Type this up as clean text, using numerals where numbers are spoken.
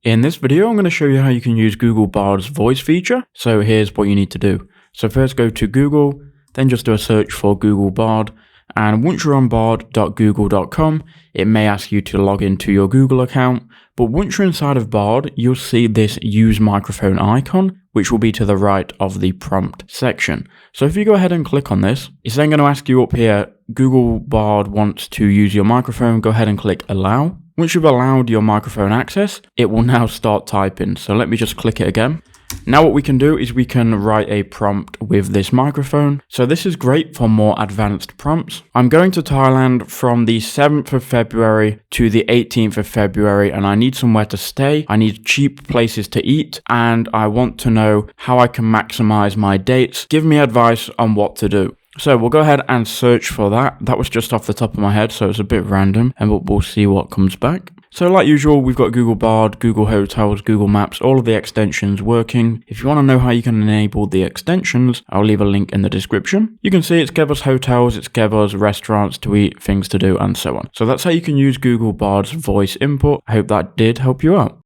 In this video, I'm going to show you how you can use Google Bard's voice feature. So here's what you need to do. So first go to Google, then just do a search for Google Bard. And once you're on bard.google.com, it may ask you to log into your Google account. But once you're inside of Bard, you'll see this use microphone icon, which will be to the right of the prompt section. So if you go ahead and click on this, it's then going to ask you up here, Google Bard wants to use your microphone. Go ahead and click allow. Once you've allowed your microphone access, it will now start typing. So let me just click it again. Now what we can do is we can write a prompt with this microphone. So this is great for more advanced prompts. I'm going to Thailand from the 7th of February to the 18th of February, and I need somewhere to stay. I need cheap places to eat, and I want to know how I can maximize my dates. Give me advice on what to do. So we'll go ahead and search for that. That was just off the top of my head, so it's a bit random, and we'll see what comes back. So like usual, we've got Google Bard, Google Hotels, Google Maps, all of the extensions working. If you want to know how you can enable the extensions, I'll leave a link in the description. You can see it's gave us hotels, it's gave us restaurants to eat, things to do, and so on. So that's how you can use Google Bard's voice input. I hope that did help you out.